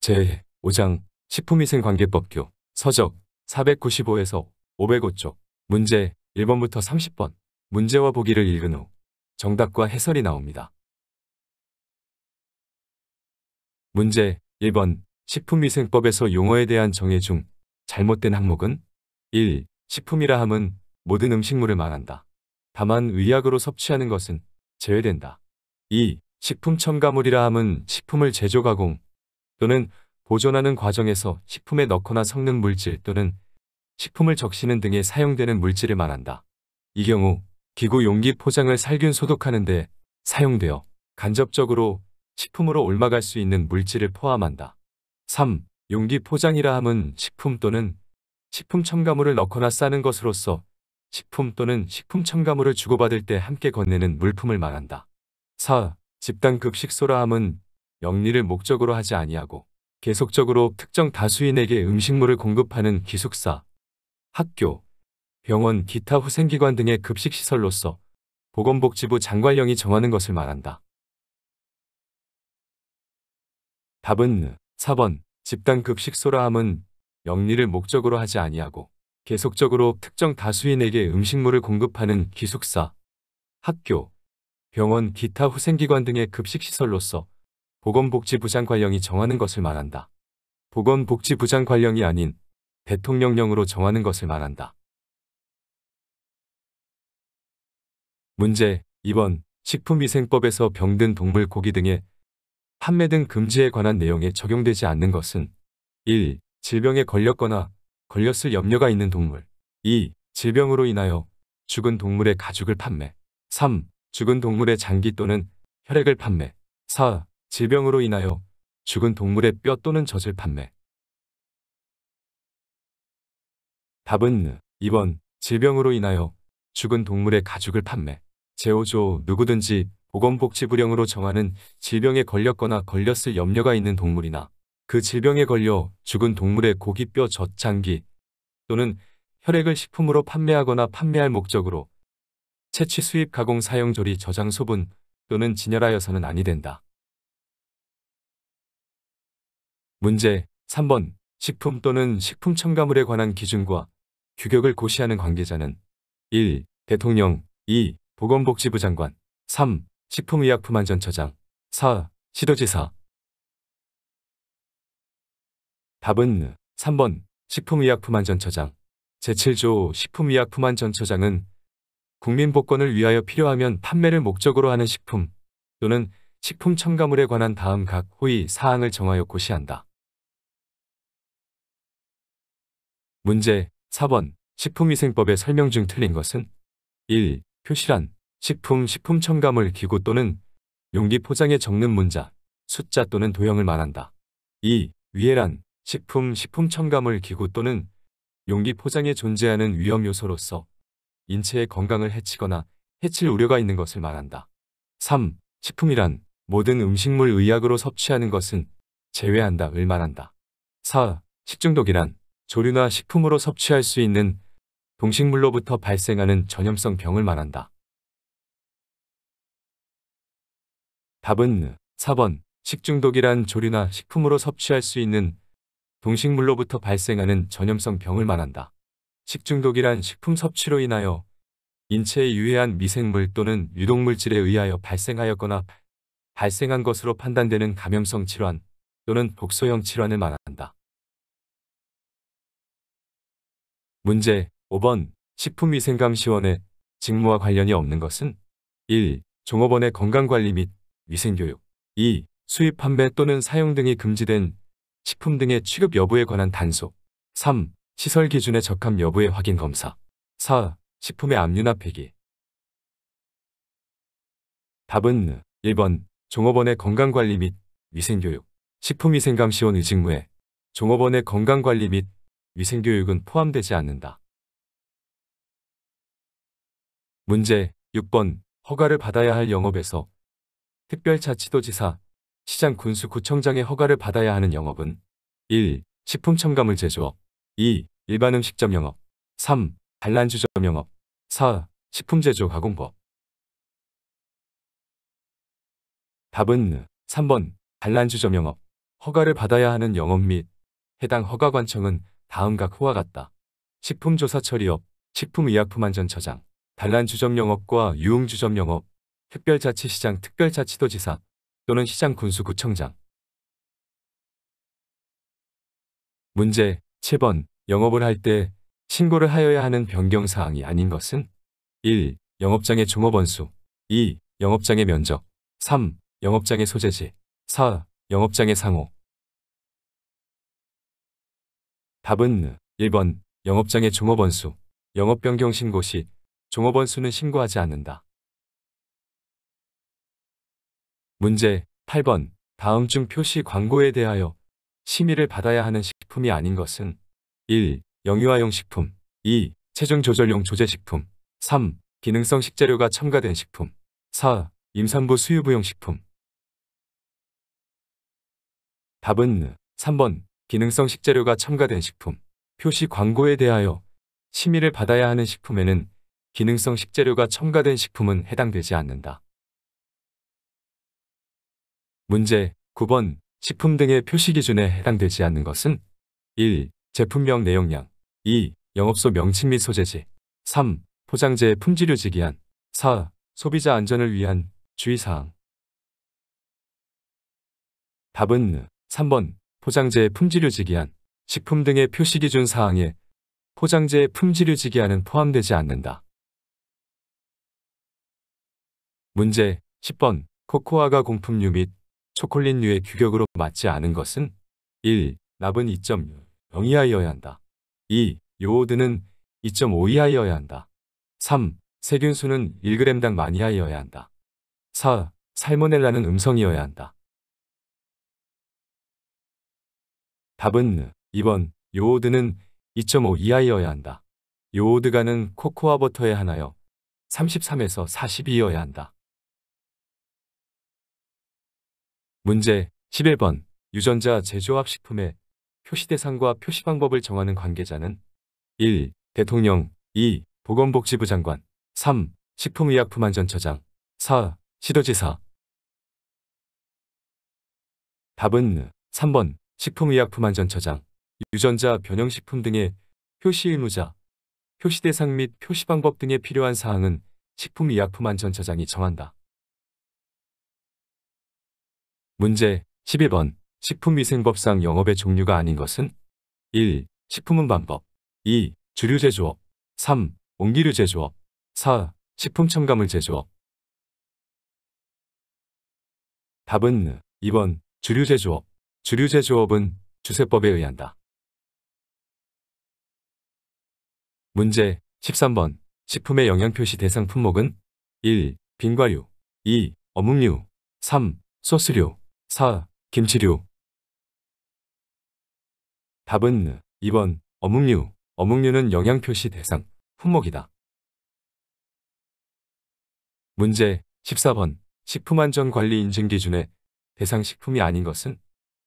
제5장 식품위생관계법규 서적 495에서 505쪽 문제 1번부터 30번 문제와 보기를 읽은 후 정답과 해설이 나옵니다. 문제 1번 식품위생법에서 용어에 대한 정의 중 잘못된 항목은 1. 식품이라 함은 모든 음식물을 말한다. 다만 의약으로 섭취하는 것은 제외된다. 2. 식품 첨가물이라 함은 식품을 제조 가공 또는 보존하는 과정에서 식품에 넣거나 섞는 물질 또는 식품을 적시는 등에 사용되는 물질을 말한다. 이 경우 기구 용기 포장을 살균 소독하는 데 사용되어 간접적으로 식품으로 옮아갈 수 있는 물질을 포함한다. 3. 용기 포장이라 함은 식품 또는 식품 첨가물을 넣거나 싸는 것으로서 식품 또는 식품 첨가물을 주고받을 때 함께 건네는 물품을 말한다. 4. 집단급식소라 함은 영리를 목적으로 하지 아니하고 계속적으로 특정 다수인에게 음식물을 공급하는 기숙사, 학교, 병원, 기타 후생기관 등의 급식시설로서 보건복지부 장관령이 정하는 것을 말한다. 답은 4번 집단급식소라 함은 영리를 목적으로 하지 아니하고 계속적으로 특정 다수인에게 음식물을 공급하는 기숙사, 학교, 병원, 기타 후생기관 등의 급식시설로서 보건복지부 장관령이 정하는 것을 말한다. 보건복지부 장관령이 아닌 대통령령으로 정하는 것을 말한다. 문제 2번 식품위생법에서 병든 동물 고기 등의 판매 등 금지에 관한 내용에 적용되지 않는 것은 1. 질병에 걸렸거나 걸렸을 염려가 있는 동물 2. 질병으로 인하여 죽은 동물의 가죽을 판매 3. 죽은 동물의 장기 또는 혈액을 판매 4. 질병으로 인하여 죽은 동물의 뼈 또는 젖을 판매. 답은 2번 질병으로 인하여 죽은 동물의 가죽을 판매. 제5조 누구든지 보건복지부령으로 정하는 질병에 걸렸거나 걸렸을 염려가 있는 동물이나 그 질병에 걸려 죽은 동물의 고기, 뼈, 젖, 장기 또는 혈액을 식품으로 판매하거나 판매할 목적으로 채취, 수입, 가공, 사용, 조리, 저장, 소분 또는 진열하여서는 아니 된다. 문제 3번 식품 또는 식품 첨가물에 관한 기준과 규격을 고시하는 관계자는 1. 대통령 2. 보건복지부 장관 3. 식품의약품안전처장 4. 시도지사 답은 3번 식품의약품안전처장 제7조 식품의약품안전처장은 국민복권을 위하여 필요하면 판매를 목적으로 하는 식품 또는 식품 첨가물에 관한 다음 각 호의 사항을 정하여 고시한다. 문제 4번 식품위생법의 설명 중 틀린 것은 1. 표시란 식품, 식품 첨가물, 기구 또는 용기 포장에 적는 문자, 숫자 또는 도형을 말한다. 2. 위해란 식품, 식품 첨가물, 기구 또는 용기 포장에 존재하는 위험 요소로서 인체의 건강을 해치거나 해칠 우려가 있는 것을 말한다. 3. 식품이란 모든 음식물 의약으로 섭취하는 것은 제외한다를 말한다. 4. 식중독이란 조류나 식품으로 섭취할 수 있는 동식물로부터 발생하는 전염성 병을 말한다. 답은 4번 식중독이란 조류나 식품으로 섭취할 수 있는 동식물로부터 발생하는 전염성 병을 말한다. 식중독이란 식품 섭취로 인하여 인체에 유해한 미생물 또는 유독물질에 의하여 발생하였거나 발생한 것으로 판단되는 감염성 질환 또는 독소형 질환을 말한다. 문제 5번 식품위생감시원의 직무와 관련이 없는 것은 1. 종업원의 건강관리 및 위생교육 2. 수입, 판매 또는 사용 등이 금지된 식품 등의 취급 여부에 관한 단속 3. 시설 기준의 적합 여부의 확인 검사 4. 식품의 압류나 폐기 답은 1번 종업원의 건강관리 및 위생교육 식품위생감시원의 직무에 종업원의 건강관리 및 위생교육은 포함되지 않는다. 문제 6번 허가를 받아야 할 영업에서 특별자치도지사, 시장, 군수, 구청장의 허가를 받아야 하는 영업은 1. 식품 첨가물 제조업 2. 일반 음식점 영업 3. 단란주점 영업 4. 식품 제조 가공법 답은 3번 단란주점 영업 허가를 받아야 하는 영업 및 해당 허가관청은 다음 각 호와 같다. 식품조사처리업, 식품의약품안전처장, 단란주점영업과 유흥주점영업, 특별자치시장 특별자치도지사 또는 시장군수구청장. 문제 7번. 영업을 할 때 신고를 하여야 하는 변경사항이 아닌 것은 1. 영업장의 종업원수 2. 영업장의 면적 3. 영업장의 소재지 4. 영업장의 상호. 답은 1번. 영업장의 종업원수. 영업변경 신고 시 종업원수는 신고하지 않는다. 문제 8번. 다음 중 표시 광고에 대하여 심의를 받아야 하는 식품이 아닌 것은 1. 영유아용 식품 2. 체중 조절용 조제식품 3. 기능성 식재료가 첨가된 식품 4. 임산부 수유부용 식품. 답은 3번. 기능성 식재료가 첨가된 식품. 표시 광고에 대하여 심의를 받아야 하는 식품에는 기능성 식재료가 첨가된 식품은 해당되지 않는다. 문제 9번. 식품 등의 표시 기준에 해당되지 않는 것은 1. 제품명 내용량 2. 영업소 명칭 및 소재지 3. 포장재의 품질유지 기한 4. 소비자 안전을 위한 주의사항. 답은 3번. 포장재의 품질유지 기한. 식품 등의 표시 기준 사항에 포장재의 품질유지 기한은 포함되지 않는다. 문제 10번. 코코아가 공품류 및 초콜릿류의 규격으로 맞지 않은 것은 1. 납은 2.0 이하여야 한다. 2. 요오드는 2.5 이하여야 한다. 3. 세균수는 1g당 만 이하여야 한다. 4. 살모넬라는 음성이어야 한다. 답은 2번. 요오드는 2.5 이하여야 한다. 요오드가는 코코아 버터에 한하여 33에서 42여야 한다. 문제 11번. 유전자 제조합 식품의 표시 대상과 표시 방법을 정하는 관계자는 1. 대통령 2. 보건복지부 장관 3. 식품의약품안전처장 4. 시도지사. 답은 3번. 식품의약품안전처장. 유전자 변형식품 등의 표시 의무자, 표시 대상 및 표시 방법 등에 필요한 사항은 식품의약품안전처장이 정한다. 문제 11번. 식품위생법상 영업의 종류가 아닌 것은 1. 식품운반법 2. 주류제조업 3. 옹기류 제조업 4. 식품첨가물 제조업. 답은 2번. 주류제조업. 주류제조업은 주세법에 의한다. 문제 13번. 식품의 영양표시 대상 품목은 1. 빙과류 2. 어묵류 3. 소스류 4. 김치류. 답은 2번. 어묵류. 어묵류는 영양표시 대상 품목이다. 문제 14번. 식품안전관리 인증기준의 대상 식품이 아닌 것은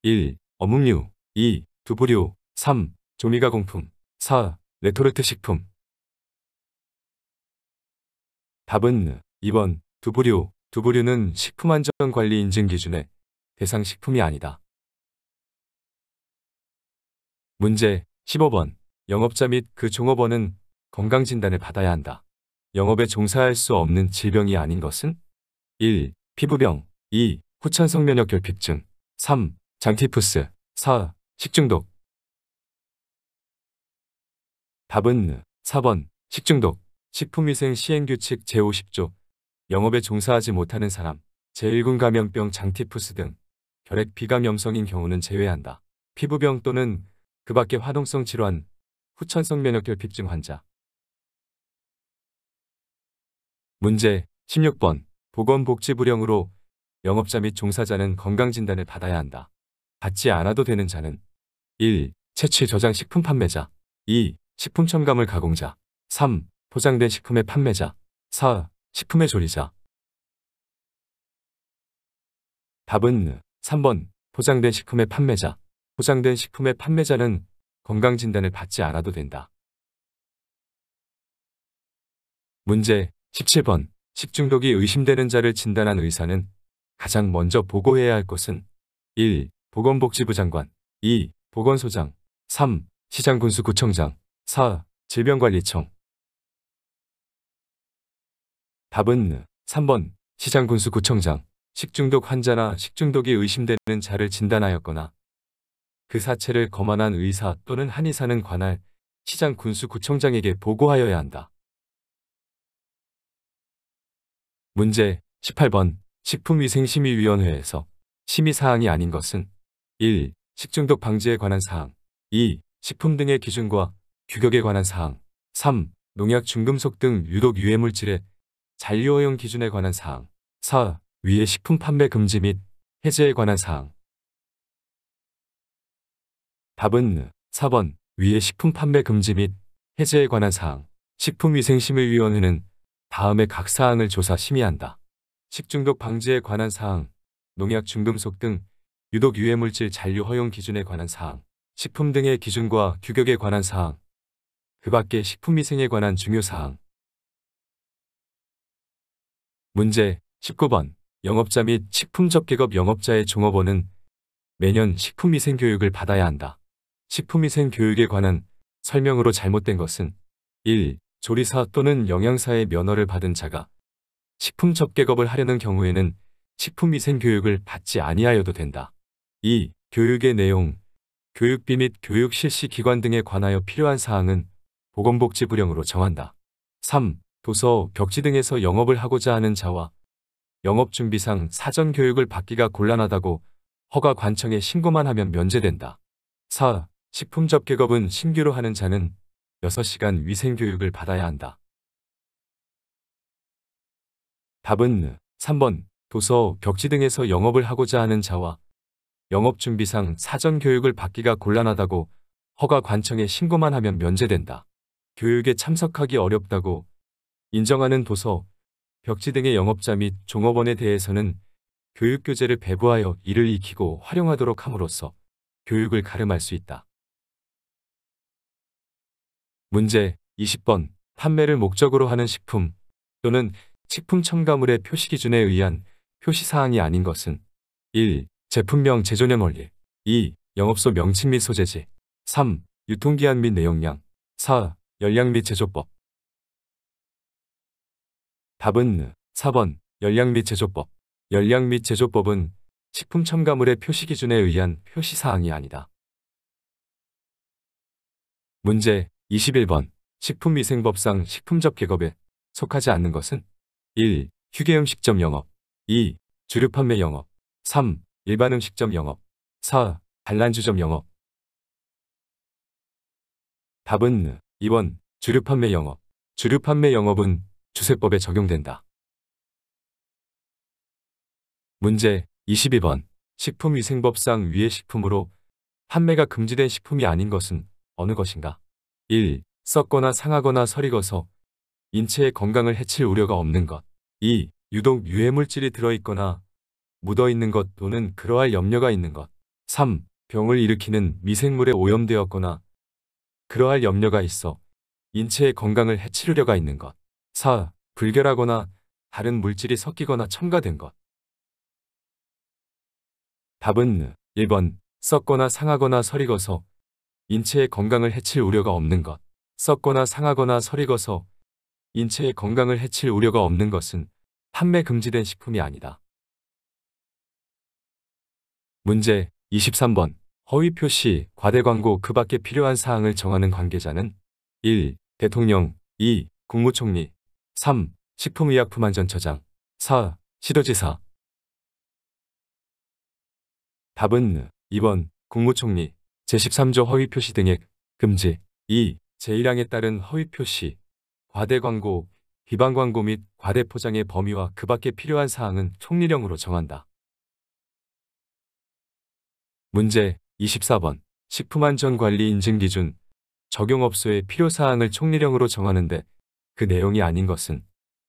1. 어묵류 2. 두부류 3. 조미가공품 4. 레토르트 식품. 답은 2번. 두부류. 두부류는 식품안전관리 인증기준의 대상 식품이 아니다. 문제 15번. 영업자 및 그 종업원은 건강진단을 받아야 한다. 영업에 종사할 수 없는 질병이 아닌 것은 1. 피부병 2. 후천성 면역결핍증 3. 장티푸스 4. 식중독. 답은 4번. 식중독. 식품위생 시행규칙 제50조 영업에 종사하지 못하는 사람, 제1군 감염병 장티푸스 등 결핵 비감염성인 경우는 제외한다. 피부병 또는 그 밖의 화동성 질환, 후천성 면역결핍증 환자. 문제 16번. 보건복지부령으로 영업자 및 종사자는 건강진단을 받아야 한다. 받지 않아도 되는 자는 1. 채취 저장 식품 판매자 2. 식품 첨가물 가공자 3. 포장된 식품의 판매자 4. 식품의 조리자. 답은 3번. 포장된 식품의 판매자. 포장된 식품의 판매자는 건강진단을 받지 않아도 된다. 문제 17번. 식중독이 의심되는 자를 진단한 의사는 가장 먼저 보고해야 할 것은 1. 보건복지부 장관, 2. 보건소장, 3. 시장군수구청장, 4. 질병관리청. 답은 3번 시장군수구청장. 식중독 환자나 식중독이 의심되는 자를 진단하였거나 그 사체를 검안한 의사 또는 한의사는 관할 시장군수구청장에게 보고하여야 한다. 문제 18번 식품위생심의위원회에서 심의사항이 아닌 것은 1. 식중독 방지에 관한 사항, 2. 식품 등의 기준과 규격에 관한 사항, 3. 농약, 중금속 등 유독 유해물질의 잔류 허용 기준에 관한 사항, 4. 위의 식품 판매 금지 및 해제에 관한 사항. 답은 4번 위의 식품 판매 금지 및 해제에 관한 사항. 식품위생심의위원회는 다음의 각 사항을 조사 심의한다. 식중독 방지에 관한 사항, 농약, 중금속 등 유독 유해물질 잔류 허용 기준에 관한 사항, 식품 등의 기준과 규격에 관한 사항, 그 밖의 식품위생에 관한 중요 사항. 문제 19번 영업자 및 식품접객업 영업자의 종업원은 매년 식품위생교육을 받아야 한다. 식품위생교육에 관한 설명으로 잘못된 것은 1. 조리사 또는 영양사의 면허를 받은 자가 식품접객업을 하려는 경우에는 식품위생교육을 받지 아니하여도 된다. 2. 교육의 내용, 교육비 및 교육 실시 기관 등에 관하여 필요한 사항은 보건복지부령으로 정한다. 3. 도서, 벽지 등에서 영업을 하고자 하는 자와 영업준비상 사전교육을 받기가 곤란하다고 허가관청에 신고만 하면 면제된다. 4. 식품접객업은 신규로 하는 자는 6시간 위생교육을 받아야 한다. 답은 3번 도서, 벽지 등에서 영업을 하고자 하는 자와 영업준비상 사전교육을 받기가 곤란하다고 허가관청에 신고만 하면 면제된다. 교육에 참석하기 어렵다고 인정하는 도서, 벽지 등의 영업자 및 종업원에 대해서는 교육교재를 배부하여 이를 익히고 활용하도록 함으로써 교육을 가름할 수 있다. 문제 20번 판매를 목적으로 하는 식품 또는 식품 첨가물의 표시 기준에 의한 표시사항이 아닌 것은 1. 제품명 제조년 원리, 2. 영업소 명칭 및 소재지, 3. 유통기한 및 내용량, 4. 열량 및 제조법. 답은 4번 열량 및 제조법. 열량 및 제조법은 식품 첨가물의 표시 기준에 의한 표시사항이 아니다. 문제 21번 식품위생법상 식품접객업에 속하지 않는 것은 1. 휴게음식점 영업, 2. 주류판매 영업, 3. 일반음식점 영업, 4. 단란주점 영업. 답은 2번 주류판매 영업. 주류판매 영업은 주세법에 적용된다. 문제 22번 식품위생법상 위의 식품으로 판매가 금지된 식품이 아닌 것은 어느 것인가? 1. 썩거나 상하거나 설익어서 인체의 건강을 해칠 우려가 없는 것, 2. 유독 유해물질이 들어있거나 묻어있는 것 또는 그러할 염려가 있는 것, 3. 병을 일으키는 미생물에 오염되었거나 그러할 염려가 있어 인체의 건강을 해칠 우려가 있는 것, 4. 불결하거나 다른 물질이 섞이거나 첨가된 것. 답은 1번 썩거나 상하거나 설익어서 인체의 건강을 해칠 우려가 없는 것. 썩거나 상하거나 설익어서 인체의 건강을 해칠 우려가 없는 것은 판매 금지된 식품이 아니다. 문제 23번 허위 표시, 과대 광고 그 밖에 필요한 사항을 정하는 관계자는 1. 대통령, 2. 국무총리, 3. 식품의약품안전처장, 4. 시도지사. 답은 2번 국무총리. 제13조 허위 표시 등의 금지. 2. 제1항에 따른 허위 표시, 과대 광고, 비방 광고 및 과대 포장의 범위와 그 밖에 필요한 사항은 총리령으로 정한다. 문제 24번 식품안전관리 인증기준 적용업소의 필요사항을 총리령으로 정하는데 그 내용이 아닌 것은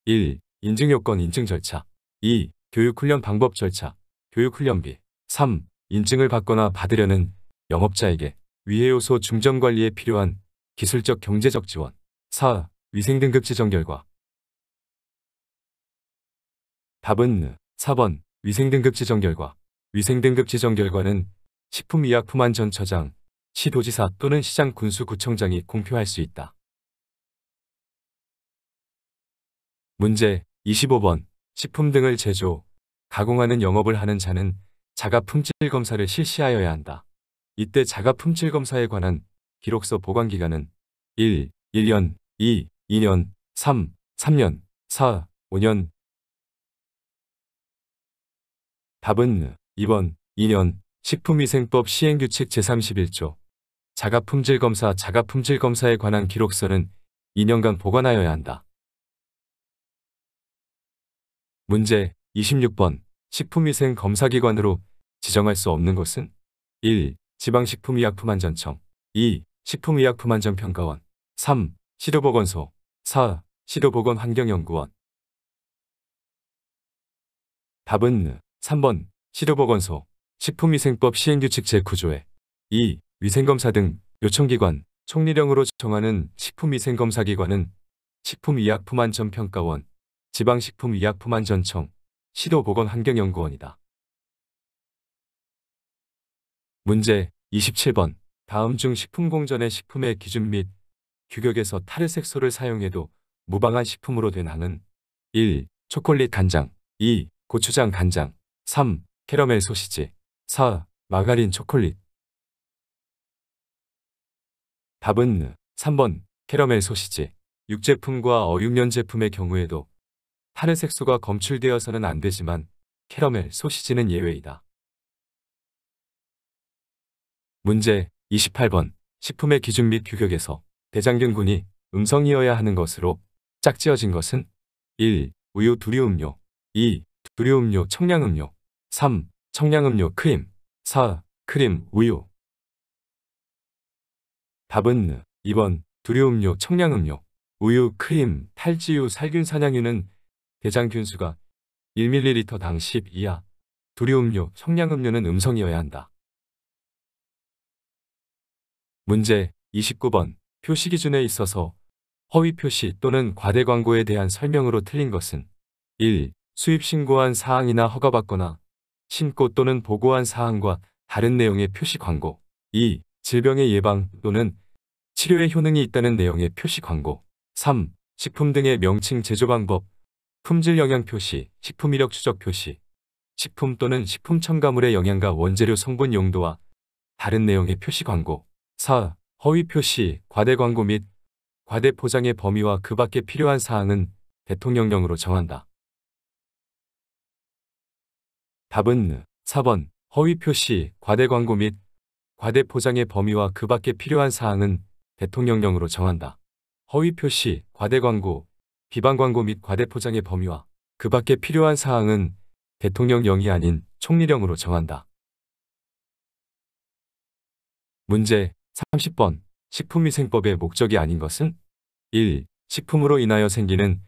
1. 인증요건 인증 절차, 2. 교육훈련 방법 절차, 교육훈련비, 3. 인증을 받거나 받으려는 영업자에게 위해 요소 중점관리에 필요한 기술적 경제적 지원, 4. 위생등급 지정 결과. 답은 4번 위생등급 지정 결과. 위생등급 지정 결과는 식품의약품안전처장, 시도지사 또는 시장 군수구청장이 공표할 수 있다. 문제 25번. 식품 등을 제조, 가공하는 영업을 하는 자는 자가품질검사를 실시하여야 한다. 이때 자가품질검사에 관한 기록서 보관기간은 1. 1년, 2. 2년, 3. 3년, 4. 5년. 답은 2번 2년. 식품위생법 시행규칙 제31조. 자가품질검사에 관한 기록서는 2년간 보관하여야 한다. 문제 26번. 식품위생검사기관으로 지정할 수 없는 것은 1. 지방식품의약품안전청 2. 식품의약품안전평가원 3. 시도보건소 4. 시도보건환경연구원. 답은 3번 시도보건소. 식품위생법 시행규칙 제9조에 2. 위생검사 등 요청기관, 총리령으로 정하는 식품위생검사기관은 식품의약품안전평가원, 지방식품의약품안전청, 시도보건환경연구원이다. 문제 27번. 다음 중 식품공전의 식품의 기준 및 규격에서 타르색소를 사용해도 무방한 식품으로 된 항은 1. 초콜릿 간장 2. 고추장 간장 3. 캐러멜 소시지 4. 마가린 초콜릿. 답은 3번 캐러멜 소시지. 육제품과 어육면 제품의 경우에도 타르색소가 검출되어서는 안 되지만 캐러멜 소시지는 예외이다. 문제 28번. 식품의 기준 및 규격에서 대장균군이 음성이어야 하는 것으로 짝지어진 것은 1. 우유 두리음료 2. 두리음료 청량음료 3. 청량음료 크림 4. 크림 우유. 답은 2번 두리음료 청량음료. 우유, 크림, 탈지유, 살균 사냥유는 대장균수가 1ml당 10 이하, 두리음료, 청량음료는 음성이어야 한다. 문제 29번. 표시 기준에 있어서 허위 표시 또는 과대 광고에 대한 설명으로 틀린 것은 1. 수입 신고한 사항이나 허가받거나 신고 또는 보고한 사항과 다른 내용의 표시 광고 2. 질병의 예방 또는 치료에 효능이 있다는 내용의 표시 광고 3. 식품 등의 명칭 제조 방법, 품질 영양 표시, 식품 이력 추적 표시, 식품 또는 식품 첨가물의 영양과 원재료 성분 용도와 다른 내용의 표시 광고 4. 허위 표시, 과대 광고 및 과대 포장의 범위와 그 밖에 필요한 사항은 대통령령으로 정한다. 답은 4번 허위 표시, 과대 광고 및 과대 포장의 범위와 그 밖에 필요한 사항은 대통령령으로 정한다. 허위 표시, 과대 광고, 비방 광고 및 과대 포장의 범위와 그 밖에 필요한 사항은 대통령령이 아닌 총리령으로 정한다. 문제 30번. 식품위생법의 목적이 아닌 것은 1. 식품으로 인하여 생기는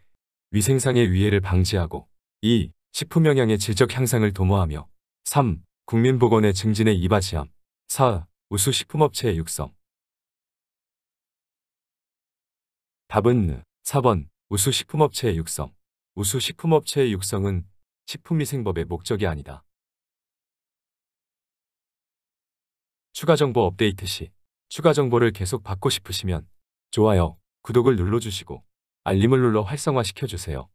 위생상의 위해를 방지하고 2. 식품 영양의 질적 향상을 도모하며 3. 국민보건의 증진에 이바지함 4. 우수 식품업체의 육성. 답은 4번 우수 식품업체의 육성. 우수 식품업체의 육성은 식품위생법의 목적이 아니다. 추가 정보 업데이트 시 추가 정보를 계속 받고 싶으시면 좋아요, 구독을 눌러주시고 알림을 눌러 활성화시켜주세요.